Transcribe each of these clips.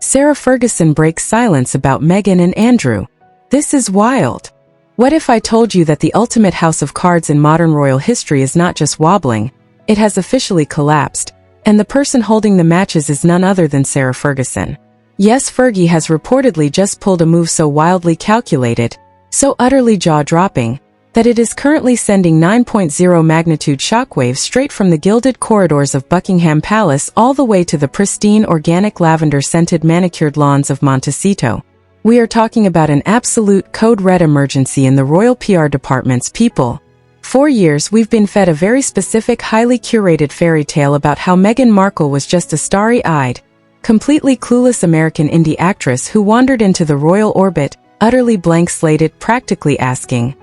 Sarah Ferguson breaks silence about Meghan and Andrew. This is wild. What if I told you that the ultimate house of cards in modern royal history is not just wobbling, it has officially collapsed, and the person holding the matches is none other than Sarah Ferguson. Yes, Fergie has reportedly just pulled a move so wildly calculated, so utterly jaw-dropping, that it is currently sending 9.0 magnitude shockwaves straight from the gilded corridors of Buckingham Palace all the way to the pristine organic lavender-scented manicured lawns of Montecito. We are talking about an absolute code red emergency in the royal PR department's people. For years we've been fed a very specific, highly curated fairy tale about how Meghan Markle was just a starry-eyed, completely clueless American indie actress who wandered into the royal orbit, utterly blank-slated, practically asking,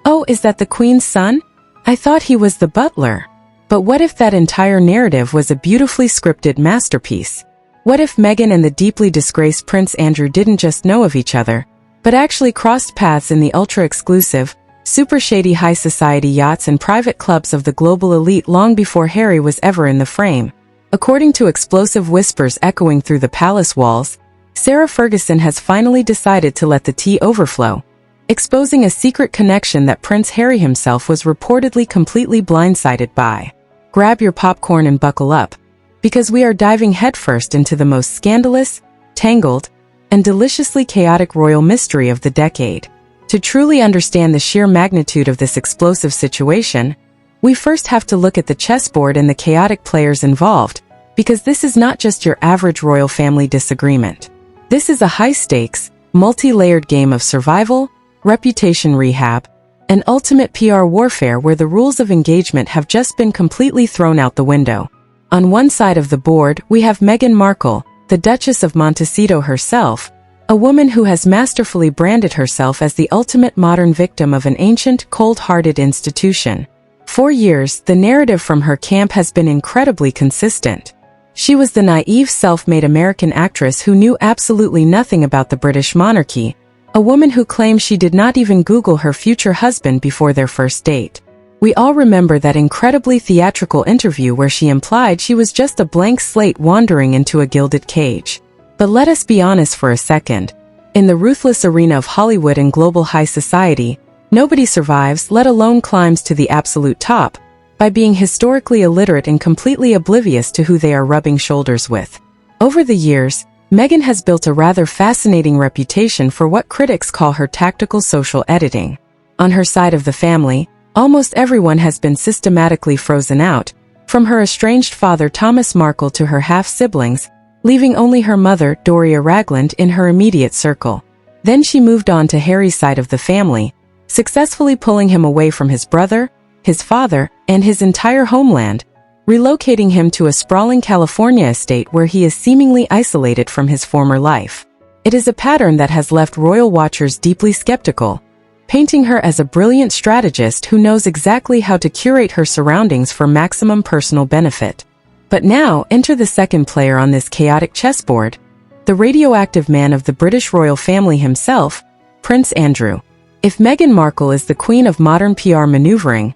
"Oh, is that the Queen's son? I thought he was the butler." But what if that entire narrative was a beautifully scripted masterpiece? What if Meghan and the deeply disgraced Prince Andrew didn't just know of each other, but actually crossed paths in the ultra-exclusive, super shady high society yachts and private clubs of the global elite long before Harry was ever in the frame? According to explosive whispers echoing through the palace walls, Sarah Ferguson has finally decided to let the tea overflow, exposing a secret connection that Prince Harry himself was reportedly completely blindsided by. Grab your popcorn and buckle up, because we are diving headfirst into the most scandalous, tangled, and deliciously chaotic royal mystery of the decade. To truly understand the sheer magnitude of this explosive situation, we first have to look at the chessboard and the chaotic players involved, because this is not just your average royal family disagreement. This is a high-stakes, multi-layered game of survival, reputation rehab, and ultimate PR warfare where the rules of engagement have just been completely thrown out the window. On one side of the board, we have Meghan Markle, the Duchess of Montecito herself, a woman who has masterfully branded herself as the ultimate modern victim of an ancient, cold-hearted institution. For years, the narrative from her camp has been incredibly consistent. She was the naive, self-made American actress who knew absolutely nothing about the British monarchy, a woman who claimed she did not even Google her future husband before their first date. We all remember that incredibly theatrical interview where she implied she was just a blank slate wandering into a gilded cage. But let us be honest for a second. In the ruthless arena of Hollywood and global high society, nobody survives, let alone climbs to the absolute top, by being historically illiterate and completely oblivious to who they are rubbing shoulders with. Over the years, Meghan has built a rather fascinating reputation for what critics call her tactical social editing. On her side of the family, almost everyone has been systematically frozen out, from her estranged father Thomas Markle to her half-siblings, leaving only her mother, Doria Ragland, in her immediate circle. Then she moved on to Harry's side of the family, successfully pulling him away from his brother, his father, and his entire homeland, relocating him to a sprawling California estate where he is seemingly isolated from his former life. It is a pattern that has left royal watchers deeply skeptical, painting her as a brilliant strategist who knows exactly how to curate her surroundings for maximum personal benefit. But now, enter the second player on this chaotic chessboard, the radioactive man of the British royal family himself, Prince Andrew. If Meghan Markle is the queen of modern PR maneuvering,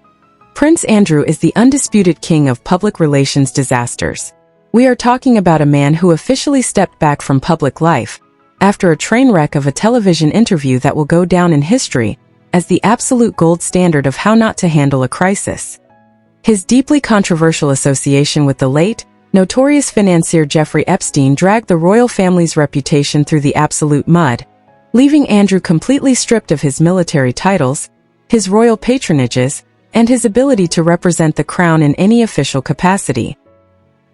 Prince Andrew is the undisputed king of public relations disasters. We are talking about a man who officially stepped back from public life, after a train wreck of a television interview that will go down in history as the absolute gold standard of how not to handle a crisis. His deeply controversial association with the late, notorious financier Jeffrey Epstein dragged the royal family's reputation through the absolute mud, leaving Andrew completely stripped of his military titles, his royal patronages, and his ability to represent the crown in any official capacity.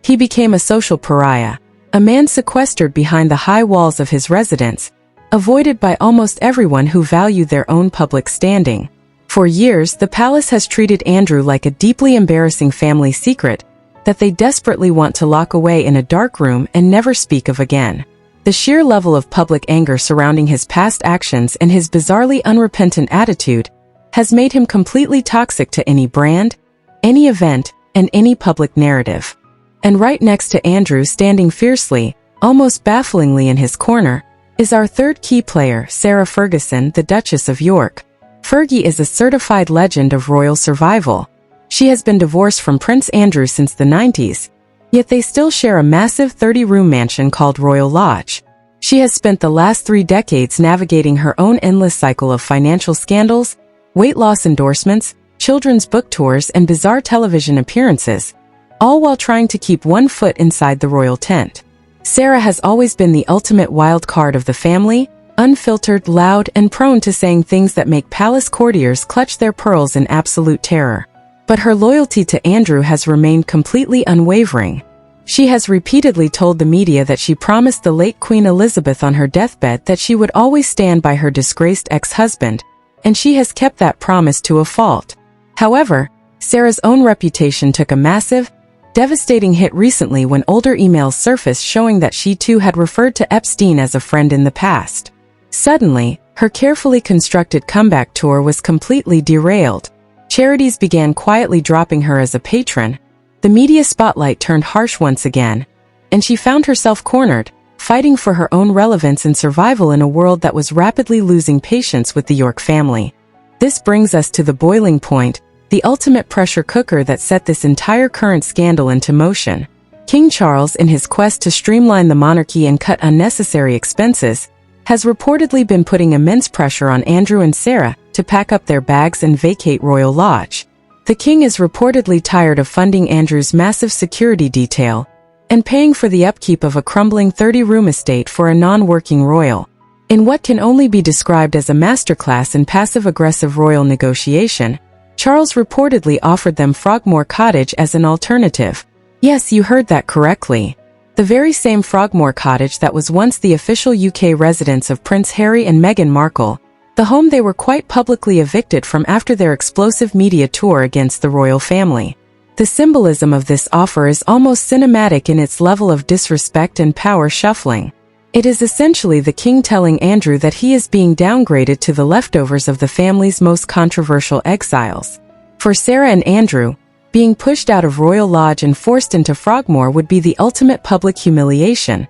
He became a social pariah, a man sequestered behind the high walls of his residence, avoided by almost everyone who valued their own public standing. For years, the palace has treated Andrew like a deeply embarrassing family secret that they desperately want to lock away in a dark room and never speak of again. The sheer level of public anger surrounding his past actions and his bizarrely unrepentant attitude has made him completely toxic to any brand, any event, and any public narrative. And right next to Andrew, standing fiercely, almost bafflingly in his corner, is our third key player, Sarah Ferguson, the Duchess of York. Fergie is a certified legend of royal survival. She has been divorced from Prince Andrew since the 90s, yet they still share a massive 30-room mansion called Royal Lodge. She has spent the last 3 decades navigating her own endless cycle of financial scandals, weight loss endorsements, children's book tours, and bizarre television appearances, all while trying to keep one foot inside the royal tent. Sarah has always been the ultimate wild card of the family, unfiltered, loud, and prone to saying things that make palace courtiers clutch their pearls in absolute terror. But her loyalty to Andrew has remained completely unwavering. She has repeatedly told the media that she promised the late Queen Elizabeth on her deathbed that she would always stand by her disgraced ex-husband, and she has kept that promise to a fault. However, Sarah's own reputation took a massive, devastating hit recently when older emails surfaced showing that she too had referred to Epstein as a friend in the past. Suddenly, her carefully constructed comeback tour was completely derailed. Charities began quietly dropping her as a patron, the media spotlight turned harsh once again, and she found herself cornered, fighting for her own relevance and survival in a world that was rapidly losing patience with the York family. This brings us to the boiling point, the ultimate pressure cooker that set this entire current scandal into motion. King Charles, in his quest to streamline the monarchy and cut unnecessary expenses, has reportedly been putting immense pressure on Andrew and Sarah to pack up their bags and vacate Royal Lodge. The king is reportedly tired of funding Andrew's massive security detail and paying for the upkeep of a crumbling 30-room estate for a non-working royal. In what can only be described as a masterclass in passive-aggressive royal negotiation, Charles reportedly offered them Frogmore Cottage as an alternative. Yes, you heard that correctly. The very same Frogmore Cottage that was once the official UK residence of Prince Harry and Meghan Markle, the home they were quite publicly evicted from after their explosive media tour against the royal family. The symbolism of this offer is almost cinematic in its level of disrespect and power shuffling. It is essentially the king telling Andrew that he is being downgraded to the leftovers of the family's most controversial exiles. For Sarah and Andrew, being pushed out of Royal Lodge and forced into Frogmore would be the ultimate public humiliation,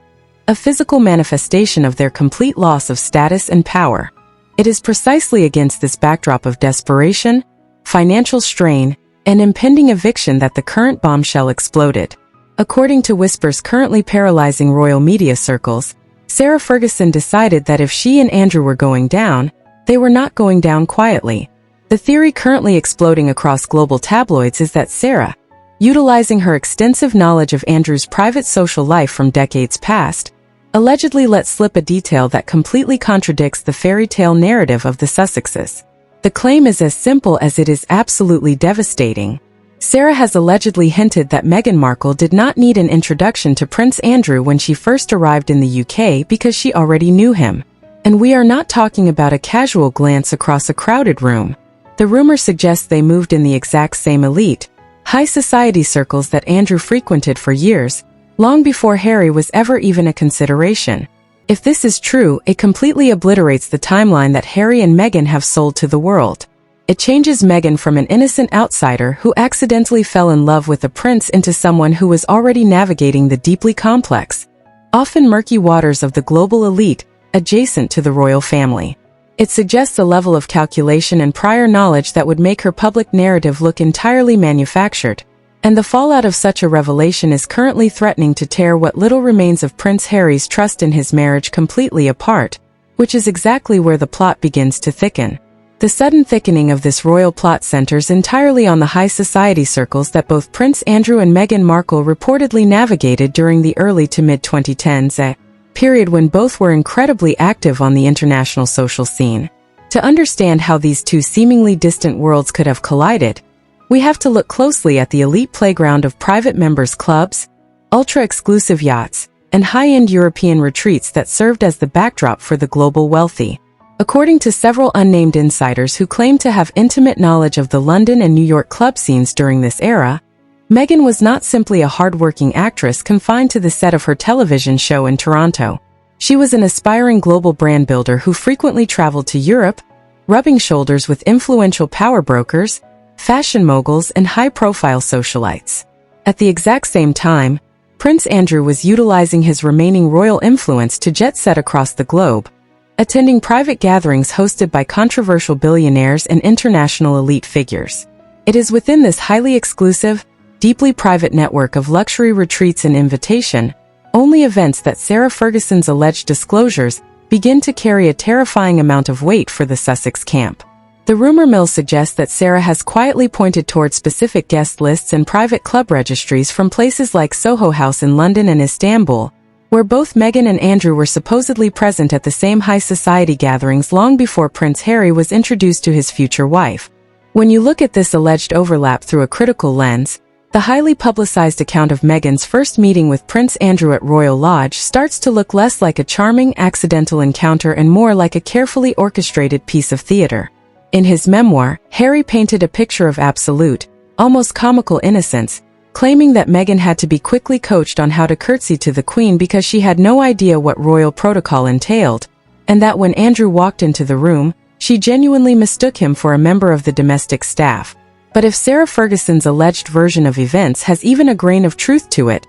a physical manifestation of their complete loss of status and power. It is precisely against this backdrop of desperation, financial strain, and impending eviction that the current bombshell exploded. According to whispers currently paralyzing royal media circles, Sarah Ferguson decided that if she and Andrew were going down, they were not going down quietly. The theory currently exploding across global tabloids is that Sarah, utilizing her extensive knowledge of Andrew's private social life from decades past, allegedly let slip a detail that completely contradicts the fairy tale narrative of the Sussexes. The claim is as simple as it is absolutely devastating. Sarah has allegedly hinted that Meghan Markle did not need an introduction to Prince Andrew when she first arrived in the UK because she already knew him. And we are not talking about a casual glance across a crowded room. The rumor suggests they moved in the exact same elite, high society circles that Andrew frequented for years, long before Harry was ever even a consideration. If this is true, it completely obliterates the timeline that Harry and Meghan have sold to the world. It changes Meghan from an innocent outsider who accidentally fell in love with a prince into someone who was already navigating the deeply complex, often murky waters of the global elite adjacent to the royal family. It suggests a level of calculation and prior knowledge that would make her public narrative look entirely manufactured. And the fallout of such a revelation is currently threatening to tear what little remains of Prince Harry's trust in his marriage completely apart, which is exactly where the plot begins to thicken. The sudden thickening of this royal plot centers entirely on the high society circles that both Prince Andrew and Meghan Markle reportedly navigated during the early to mid-2010s, a period when both were incredibly active on the international social scene. To understand how these two seemingly distant worlds could have collided, we have to look closely at the elite playground of private members' clubs, ultra-exclusive yachts, and high-end European retreats that served as the backdrop for the global wealthy. According to several unnamed insiders who claim to have intimate knowledge of the London and New York club scenes during this era, Meghan was not simply a hard-working actress confined to the set of her television show in Toronto. She was an aspiring global brand builder who frequently traveled to Europe, rubbing shoulders with influential power brokers, fashion moguls, and high-profile socialites. At the exact same time, Prince Andrew was utilizing his remaining royal influence to jet-set across the globe, attending private gatherings hosted by controversial billionaires and international elite figures. It is within this highly exclusive, deeply private network of luxury retreats and invitation, only events that Sarah Ferguson's alleged disclosures begin to carry a terrifying amount of weight for the Sussex camp. The rumor mill suggests that Sarah has quietly pointed towards specific guest lists and private club registries from places like Soho House in London and Istanbul, where both Meghan and Andrew were supposedly present at the same high society gatherings long before Prince Harry was introduced to his future wife. When you look at this alleged overlap through a critical lens, the highly publicized account of Meghan's first meeting with Prince Andrew at Royal Lodge starts to look less like a charming, accidental encounter and more like a carefully orchestrated piece of theater. In his memoir, Harry painted a picture of absolute, almost comical innocence, claiming that Meghan had to be quickly coached on how to curtsy to the Queen because she had no idea what royal protocol entailed, and that when Andrew walked into the room, she genuinely mistook him for a member of the domestic staff. But if Sarah Ferguson's alleged version of events has even a grain of truth to it,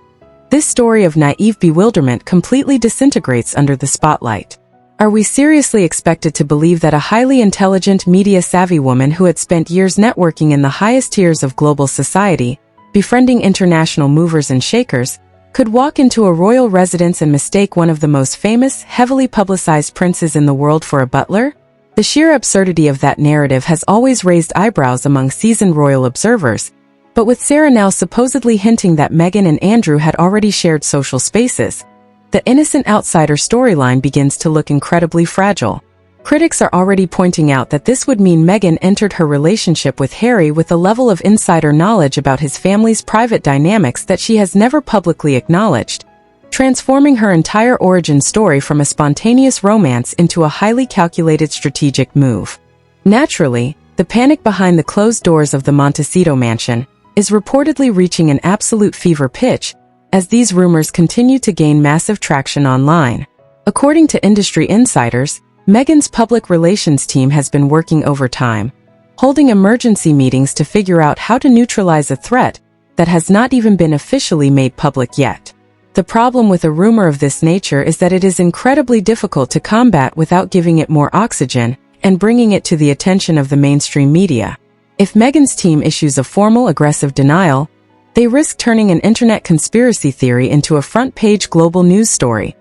this story of naive bewilderment completely disintegrates under the spotlight. Are we seriously expected to believe that a highly intelligent, media-savvy woman who had spent years networking in the highest tiers of global society, befriending international movers and shakers, could walk into a royal residence and mistake one of the most famous, heavily publicized princes in the world for a butler? The sheer absurdity of that narrative has always raised eyebrows among seasoned royal observers, but with Sarah now supposedly hinting that Meghan and Andrew had already shared social spaces, the innocent outsider storyline begins to look incredibly fragile. Critics are already pointing out that this would mean Meghan entered her relationship with Harry with a level of insider knowledge about his family's private dynamics that she has never publicly acknowledged, transforming her entire origin story from a spontaneous romance into a highly calculated strategic move. Naturally, the panic behind the closed doors of the Montecito mansion is reportedly reaching an absolute fever pitch as these rumors continue to gain massive traction online. According to industry insiders, Meghan's public relations team has been working overtime, holding emergency meetings to figure out how to neutralize a threat that has not even been officially made public yet. The problem with a rumor of this nature is that it is incredibly difficult to combat without giving it more oxygen and bringing it to the attention of the mainstream media. If Meghan's team issues a formal, aggressive denial, they risk turning an internet conspiracy theory into a front-page global news story,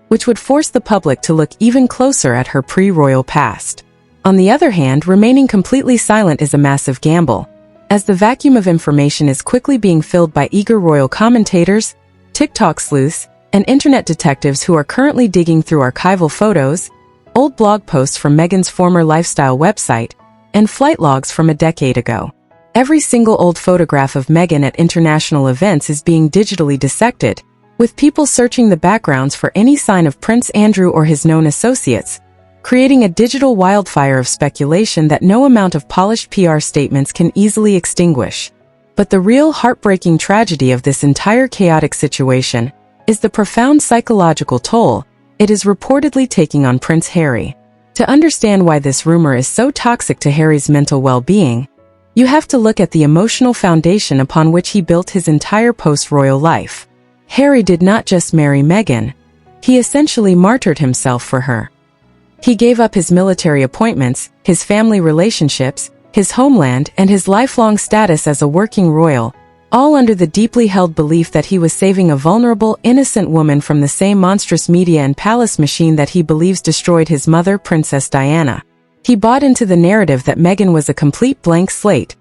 which would force the public to look even closer at her pre-royal past. On the other hand, remaining completely silent is a massive gamble, as the vacuum of information is quickly being filled by eager royal commentators, TikTok sleuths, and internet detectives who are currently digging through archival photos, old blog posts from Meghan's former lifestyle website, and flight logs from a decade ago. Every single old photograph of Meghan at international events is being digitally dissected, with people searching the backgrounds for any sign of Prince Andrew or his known associates, creating a digital wildfire of speculation that no amount of polished PR statements can easily extinguish. But the real heartbreaking tragedy of this entire chaotic situation is the profound psychological toll it is reportedly taking on Prince Harry. To understand why this rumor is so toxic to Harry's mental well-being, you have to look at the emotional foundation upon which he built his entire post-royal life. Harry did not just marry Meghan, he essentially martyred himself for her. He gave up his military appointments, his family relationships, his homeland, and his lifelong status as a working royal, all under the deeply held belief that he was saving a vulnerable, innocent woman from the same monstrous media and palace machine that he believes destroyed his mother, Princess Diana. He bought into the narrative that Meghan was a complete blank slate,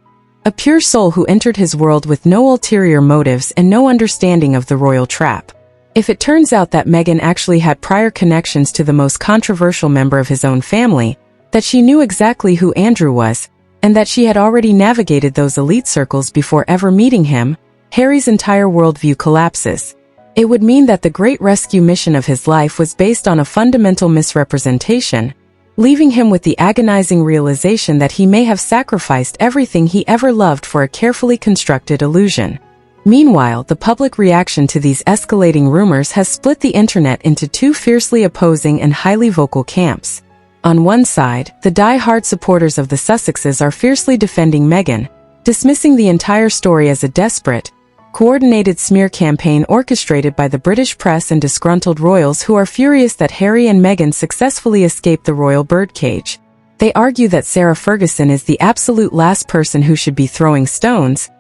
a pure soul who entered his world with no ulterior motives and no understanding of the royal trap. If it turns out that Meghan actually had prior connections to the most controversial member of his own family, that she knew exactly who Andrew was, and that she had already navigated those elite circles before ever meeting him, Harry's entire worldview collapses. It would mean that the great rescue mission of his life was based on a fundamental misrepresentation, leaving him with the agonizing realization that he may have sacrificed everything he ever loved for a carefully constructed illusion. Meanwhile, the public reaction to these escalating rumors has split the internet into two fiercely opposing and highly vocal camps. On one side, the die-hard supporters of the Sussexes are fiercely defending Meghan, dismissing the entire story as a desperate, coordinated smear campaign orchestrated by the British press and disgruntled royals who are furious that Harry and Meghan successfully escaped the royal birdcage. They argue that Sarah Ferguson is the absolute last person who should be throwing stones,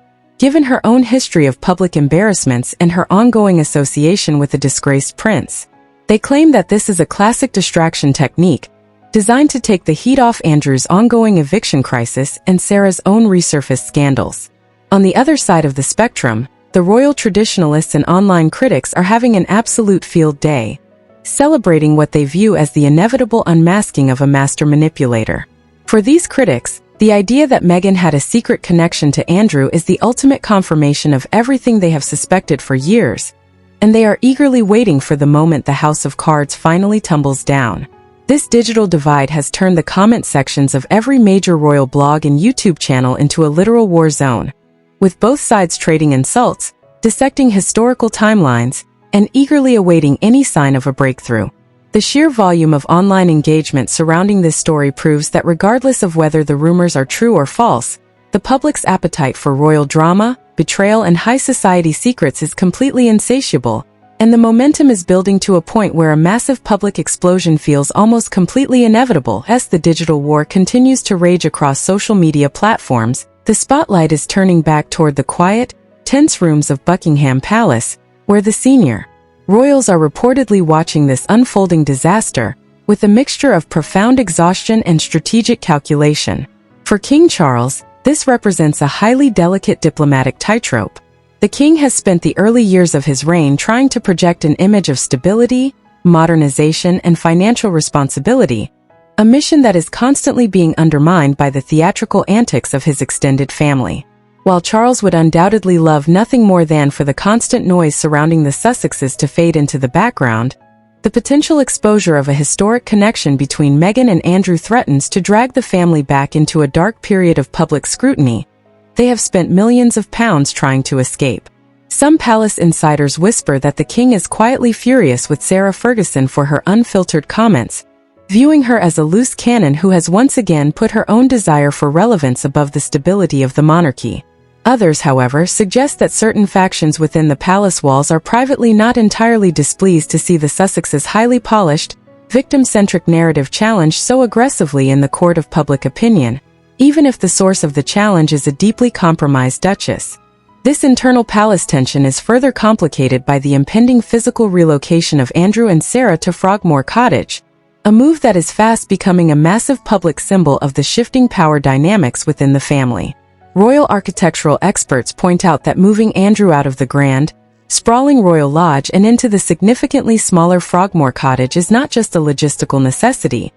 given her own history of public embarrassments and her ongoing association with the disgraced prince. They claim that this is a classic distraction technique, designed to take the heat off Andrew's ongoing eviction crisis and Sarah's own resurfaced scandals. On the other side of the spectrum, the royal traditionalists and online critics are having an absolute field day, celebrating what they view as the inevitable unmasking of a master manipulator. For these critics, the idea that Meghan had a secret connection to Andrew is the ultimate confirmation of everything they have suspected for years, and they are eagerly waiting for the moment the house of cards finally tumbles down. This digital divide has turned the comment sections of every major royal blog and YouTube channel into a literal war zone, with both sides trading insults, dissecting historical timelines, and eagerly awaiting any sign of a breakthrough. The sheer volume of online engagement surrounding this story proves that regardless of whether the rumors are true or false, the public's appetite for royal drama, betrayal, and high society secrets is completely insatiable, and the momentum is building to a point where a massive public explosion feels almost completely inevitable. As the digital war continues to rage across social media platforms, the spotlight is turning back toward the quiet, tense rooms of Buckingham Palace, where the senior royals are reportedly watching this unfolding disaster with a mixture of profound exhaustion and strategic calculation. For King Charles, this represents a highly delicate diplomatic tightrope. The king has spent the early years of his reign trying to project an image of stability, modernization, and financial responsibility, a mission that is constantly being undermined by the theatrical antics of his extended family. While Charles would undoubtedly love nothing more than for the constant noise surrounding the Sussexes to fade into the background, the potential exposure of a historic connection between Meghan and Andrew threatens to drag the family back into a dark period of public scrutiny. They have spent millions of pounds trying to escape. Some palace insiders whisper that the king is quietly furious with Sarah Ferguson for her unfiltered comments, viewing her as a loose cannon who has once again put her own desire for relevance above the stability of the monarchy. Others, however, suggest that certain factions within the palace walls are privately not entirely displeased to see the Sussexes' highly polished, victim-centric narrative challenged so aggressively in the court of public opinion, even if the source of the challenge is a deeply compromised duchess. This internal palace tension is further complicated by the impending physical relocation of Andrew and Sarah to Frogmore Cottage, a move that is fast becoming a massive public symbol of the shifting power dynamics within the family. Royal architectural experts point out that moving Andrew out of the grand, sprawling Royal Lodge and into the significantly smaller Frogmore Cottage is not just a logistical necessity.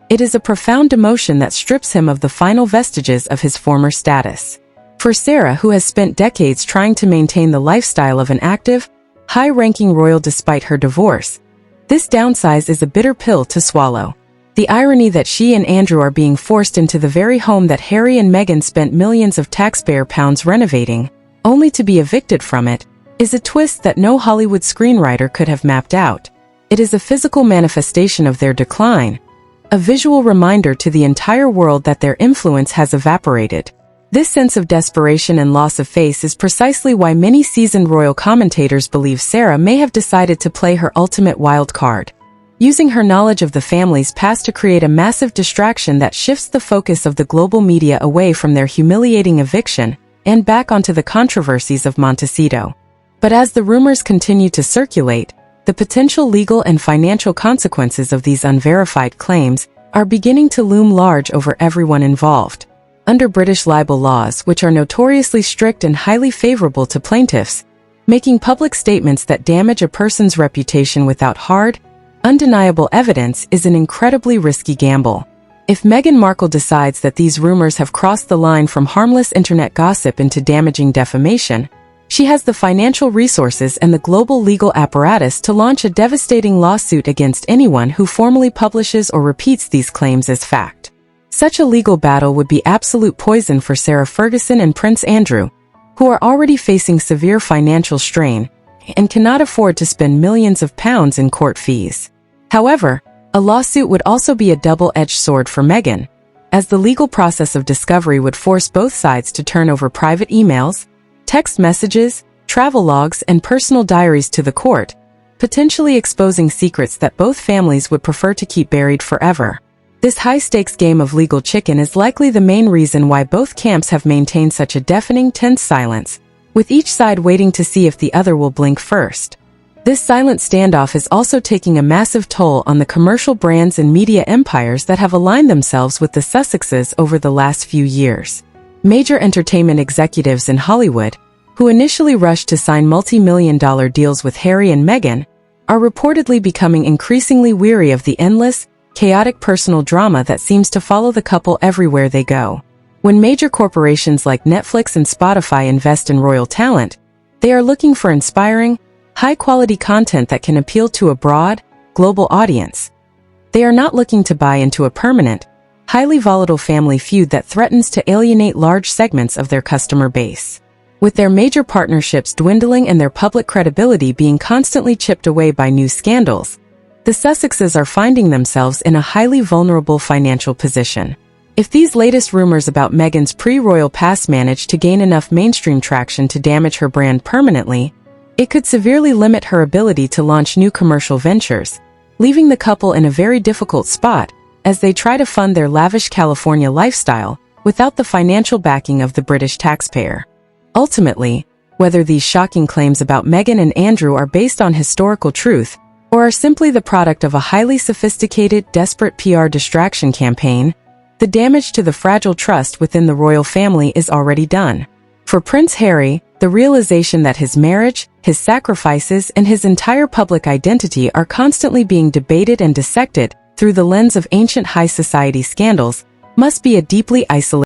It is a profound demotion that strips him of the final vestiges of his former status. For Sarah, who has spent decades trying to maintain the lifestyle of an active, high-ranking royal despite her divorce, this downsize is a bitter pill to swallow. The irony that she and Andrew are being forced into the very home that Harry and Meghan spent millions of taxpayer pounds renovating, only to be evicted from it, is a twist that no Hollywood screenwriter could have mapped out. It is a physical manifestation of their decline, a visual reminder to the entire world that their influence has evaporated. This sense of desperation and loss of face is precisely why many seasoned royal commentators believe Sarah may have decided to play her ultimate wild card, using her knowledge of the family's past to create a massive distraction that shifts the focus of the global media away from their humiliating eviction and back onto the controversies of Montecito. But as the rumors continue to circulate, the potential legal and financial consequences of these unverified claims are beginning to loom large over everyone involved. Under British libel laws, which are notoriously strict and highly favorable to plaintiffs, making public statements that damage a person's reputation without hard, undeniable evidence is an incredibly risky gamble. If Meghan Markle decides that these rumors have crossed the line from harmless internet gossip into damaging defamation, she has the financial resources and the global legal apparatus to launch a devastating lawsuit against anyone who formally publishes or repeats these claims as fact. Such a legal battle would be absolute poison for Sarah Ferguson and Prince Andrew, who are already facing severe financial strain and cannot afford to spend millions of pounds in court fees. However, a lawsuit would also be a double-edged sword for Meghan, as the legal process of discovery would force both sides to turn over private emails, text messages, travel logs, and personal diaries to the court, potentially exposing secrets that both families would prefer to keep buried forever. This high-stakes game of legal chicken is likely the main reason why both camps have maintained such a deafening, tense silence, with each side waiting to see if the other will blink first. This silent standoff is also taking a massive toll on the commercial brands and media empires that have aligned themselves with the Sussexes over the last few years. Major entertainment executives in Hollywood, who initially rushed to sign multi-million-dollar deals with Harry and Meghan, are reportedly becoming increasingly weary of the endless, chaotic personal drama that seems to follow the couple everywhere they go. When major corporations like Netflix and Spotify invest in royal talent, they are looking for inspiring, high-quality content that can appeal to a broad, global audience. They are not looking to buy into a permanent, highly volatile family feud that threatens to alienate large segments of their customer base. With their major partnerships dwindling and their public credibility being constantly chipped away by new scandals, the Sussexes are finding themselves in a highly vulnerable financial position. If these latest rumors about Meghan's pre-royal past manage to gain enough mainstream traction to damage her brand permanently, it could severely limit her ability to launch new commercial ventures, leaving the couple in a very difficult spot as they try to fund their lavish California lifestyle without the financial backing of the British taxpayer. Ultimately, whether these shocking claims about Meghan and Andrew are based on historical truth or are simply the product of a highly sophisticated, desperate PR distraction campaign, the damage to the fragile trust within the royal family is already done. For Prince Harry, the realization that his marriage, his sacrifices, and his entire public identity are constantly being debated and dissected through the lens of ancient high society scandals must be a deeply isolating